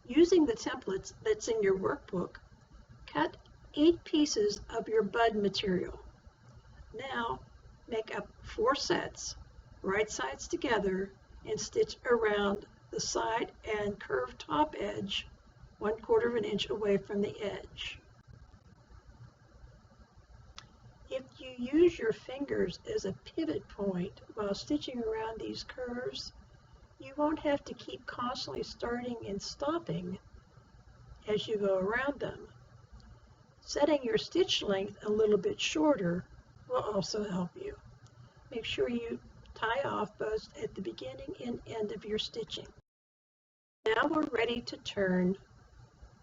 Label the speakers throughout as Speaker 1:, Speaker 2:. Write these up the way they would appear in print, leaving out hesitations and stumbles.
Speaker 1: Using the templates that's in your workbook, cut 8 pieces of your bud material. Now make up 4 sets, right sides together, and stitch around the side and curved top edge 1/4 of an inch away from the edge. If you use your fingers as a pivot point while stitching around these curves, you won't have to keep constantly starting and stopping as you go around them. Setting your stitch length a little bit shorter will also help you. Make sure you tie off both at the beginning and end of your stitching. Now we're ready to turn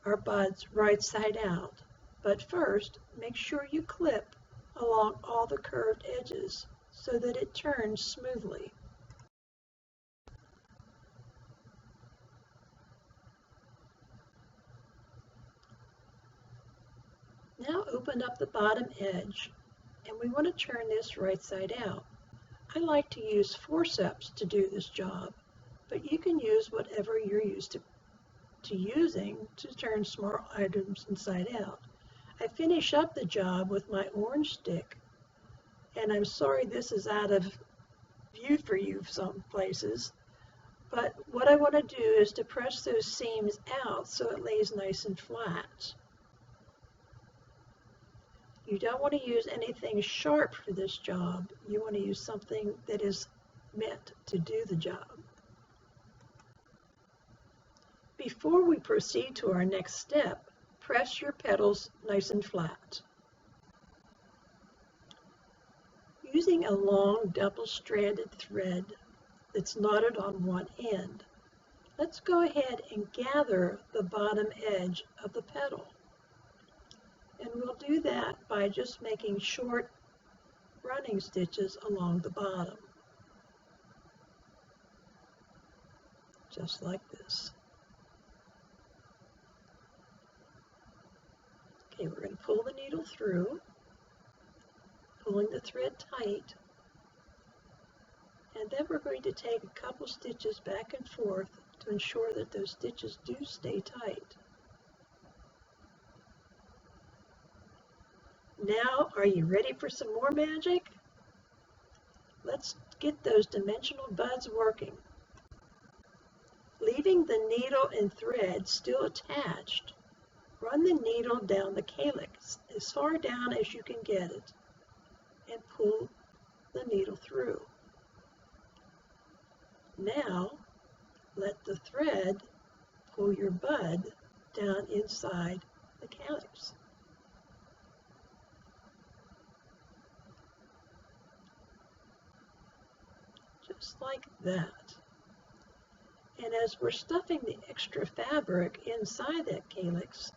Speaker 1: our buds right side out, but first make sure you clip along all the curved edges so that it turns smoothly. Now open up the bottom edge, and we want to turn this right side out. I like to use forceps to do this job, but you can use whatever you're used to using to turn small items inside out. I finish up the job with my orange stick, and I'm sorry this is out of view for you some places, but what I want to do is to press those seams out so it lays nice and flat. You don't want to use anything sharp for this job. You want to use something that is meant to do the job. Before we proceed to our next step, press your petals nice and flat. Using a long double-stranded thread that's knotted on one end, let's go ahead and gather the bottom edge of the petal. And we'll do that by just making short running stitches along the bottom, just like this. Okay, we're going to pull the needle through, pulling the thread tight, and then we're going to take a couple stitches back and forth to ensure that those stitches do stay tight. Now, are you ready for some more magic? Let's get those dimensional buds working. Leaving the needle and thread still attached, run the needle down the calyx as far down as you can get it and pull the needle through. Now, let the thread pull your bud down inside the calyx. Just like that. And as we're stuffing the extra fabric inside that calyx,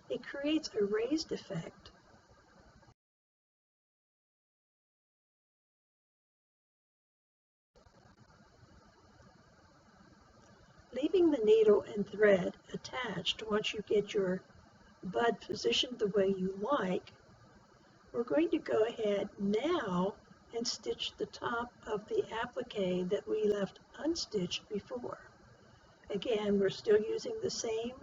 Speaker 1: it creates a raised effect. Leaving the needle and thread attached once you get your bud positioned the way you like, we're going to go ahead now and stitch the top of the applique that we left unstitched before. Again, we're still using the same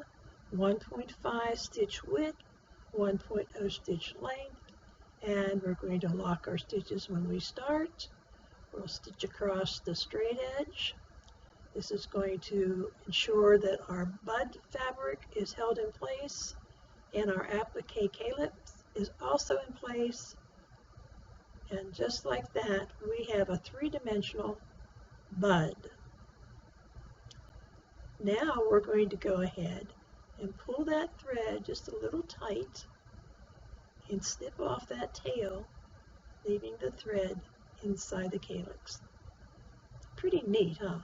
Speaker 1: 1.5 stitch width, 1.0 stitch length, and we're going to lock our stitches when we start. We'll stitch across the straight edge. This is going to ensure that our bud fabric is held in place and our applique calyx is also in place. And just like that, we have a three-dimensional bud. Now we're going to go ahead and pull that thread just a little tight and snip off that tail, leaving the thread inside the calyx. Pretty neat, huh?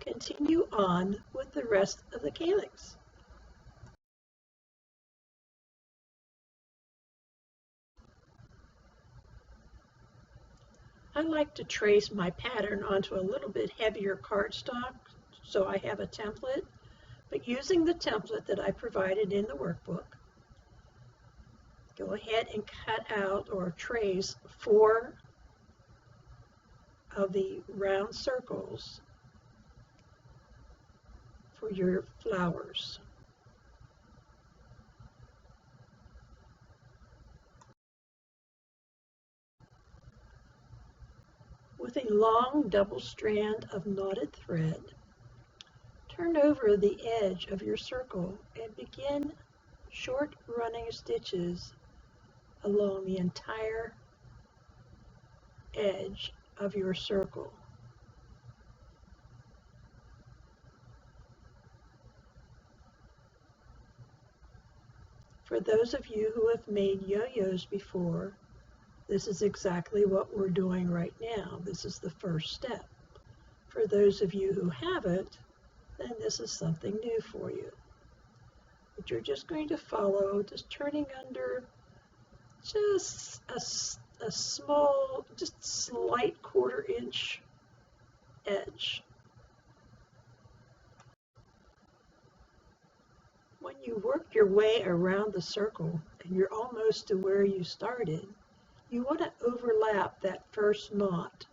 Speaker 1: Continue on with the rest of the calyx. I like to trace my pattern onto a little bit heavier cardstock so I have a template, but using the template that I provided in the workbook, go ahead and cut out or trace 4 of the round circles for your flowers. With a long double strand of knotted thread, turn over the edge of your circle and begin short running stitches along the entire edge of your circle. For those of you who have made yo-yos before, this is exactly what we're doing right now. This is the first step. For those of you who haven't, then this is something new for you. But you're just going to follow, just turning under just a small, just slight 1/4 inch edge. When you work your way around the circle and you're almost to where you started, you want to overlap that first knot,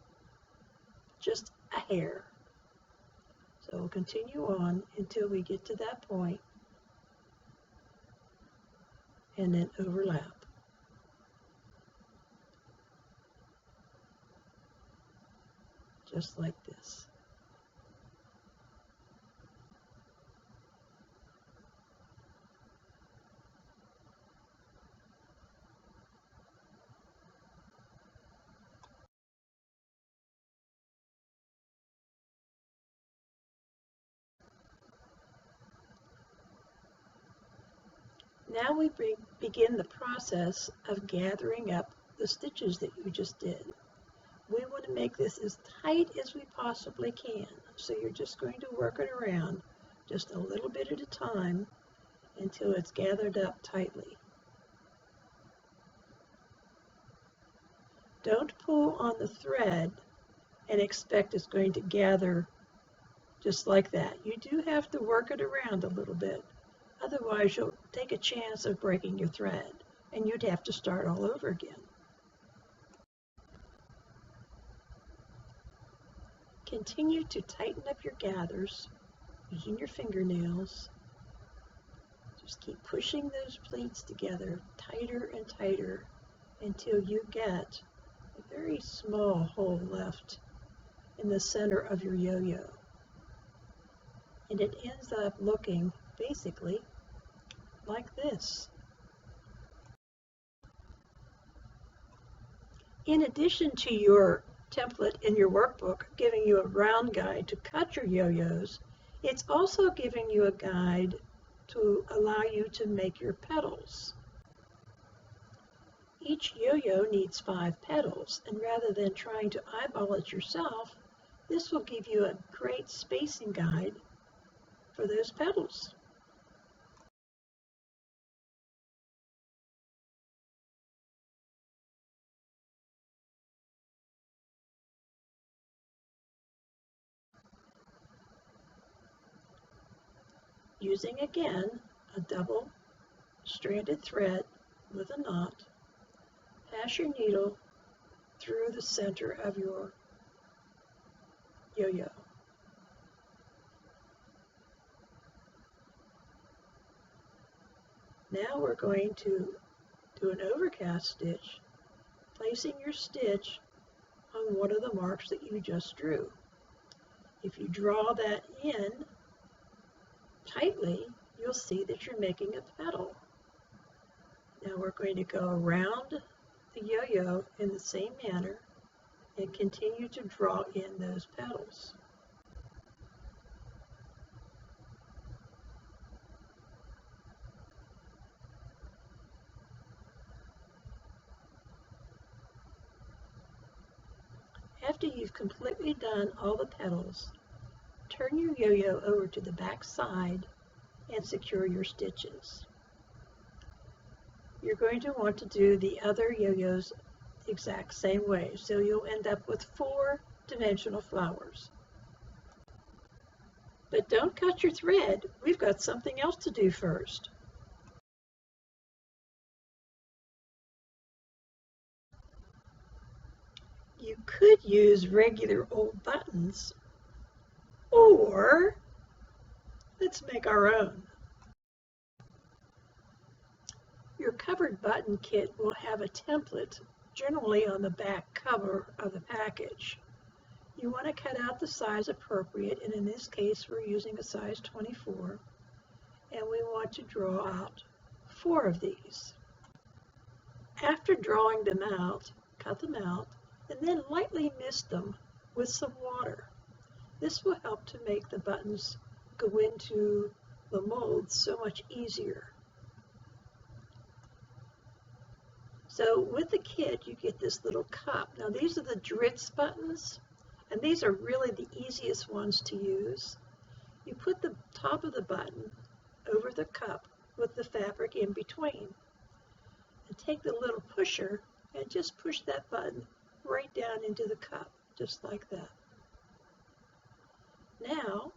Speaker 1: just a hair. So we'll continue on until we get to that point and then overlap. Just like this. Now we begin the process of gathering up the stitches that you just did. We want to make this as tight as we possibly can. So you're just going to work it around just a little bit at a time until it's gathered up tightly. Don't pull on the thread and expect it's going to gather just like that. You do have to work it around a little bit. Otherwise, you'll take a chance of breaking your thread, and you'd have to start all over again. Continue to tighten up your gathers using your fingernails. Just keep pushing those pleats together tighter and tighter until you get a very small hole left in the center of your yo-yo. And it ends up looking basically like this. In addition to your template in your workbook giving you a round guide to cut your yo-yos, it's also giving you a guide to allow you to make your petals. Each yo-yo needs 5 petals, and rather than trying to eyeball it yourself, this will give you a great spacing guide for those petals. Using again a double stranded thread with a knot, pass your needle through the center of your yo-yo. Now we're going to do an overcast stitch, placing your stitch on one of the marks that you just drew. If you draw that in tightly, you'll see that you're making a petal. Now we're going to go around the yo-yo in the same manner and continue to draw in those petals. After you've completely done all the petals, turn your yo-yo over to the back side and secure your stitches. You're going to want to do the other yo-yos the exact same way, so you'll end up with 4-dimensional flowers. But don't cut your thread. We've got something else to do first. You could use regular old buttons, or Let's make our own. Your covered button kit will have a template generally on the back cover of the package. You want to cut out the size appropriate, and in this case we're using a size 24, and we want to draw out 4 of these. After drawing them out, cut them out, and then lightly mist them with some water. This will help to make the buttons go into the mold so much easier. So with the kit you get this little cup. Now these are the Dritz buttons, and these are really the easiest ones to use. You put the top of the button over the cup with the fabric in between. And take the little pusher and just push that button right down into the cup, just like that. Now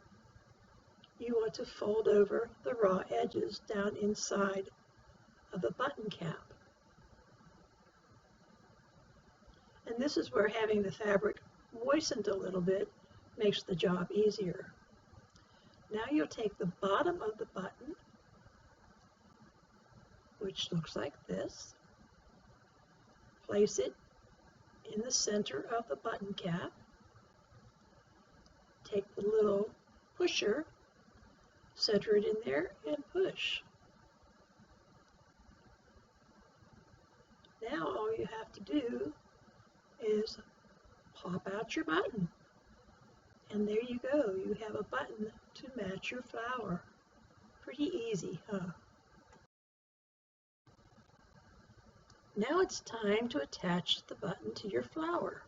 Speaker 1: you want to fold over the raw edges down inside of the button cap. And this is where having the fabric moistened a little bit makes the job easier. Now you'll take the bottom of the button, which looks like this, place it in the center of the button cap, take the little pusher, center it in there, and push. Now all you have to do is pop out your button. And there you go. You have a button to match your flower. Pretty easy, huh? Now it's time to attach the button to your flower.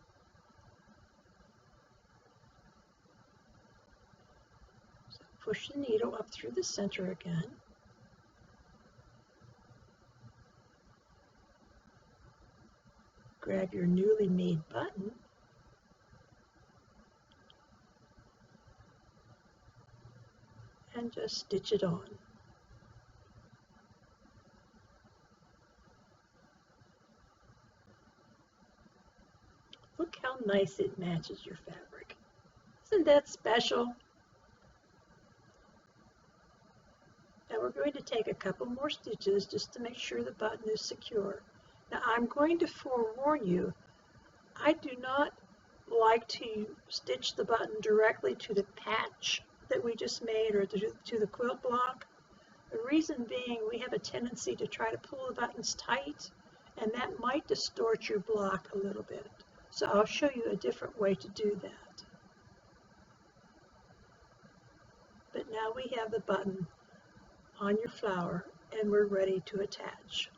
Speaker 1: So push the needle up through the center again. Grab your newly made button and just stitch it on. Look how nice it matches your fabric. Isn't that special? Now we're going to take a couple more stitches just to make sure the button is secure. Now I'm going to forewarn you, I do not like to stitch the button directly to the patch that we just made or to the quilt block. The reason being we have a tendency to try to pull the buttons tight, and that might distort your block a little bit. So I'll show you a different way to do that. But now we have the button on your flower and we're ready to attach.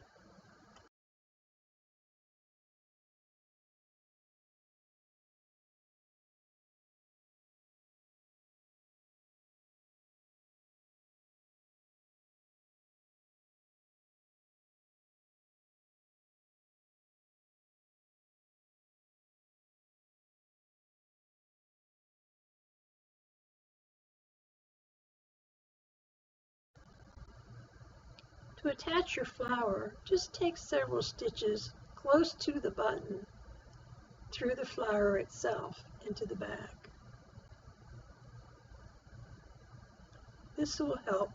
Speaker 1: To attach your flower, just take several stitches close to the button through the flower itself into the back. This will help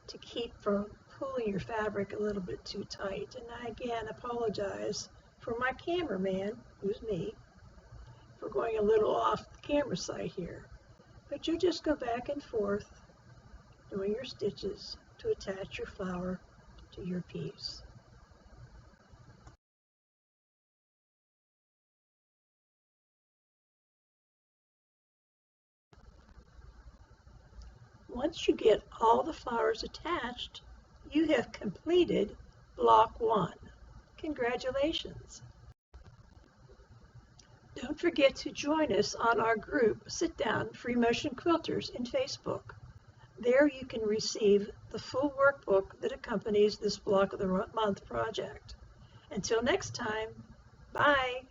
Speaker 1: to keep from pulling your fabric a little bit too tight. And I again apologize for my cameraman, who's me, for going a little off the camera side here. But you just go back and forth doing your stitches to attach your flower to your piece. Once you get all the flowers attached, you have completed block 1. Congratulations! Don't forget to join us on our group Sit Down Free Motion Quilters in Facebook. There you can receive the full workbook that accompanies this Block of the Month project. Until next time, bye!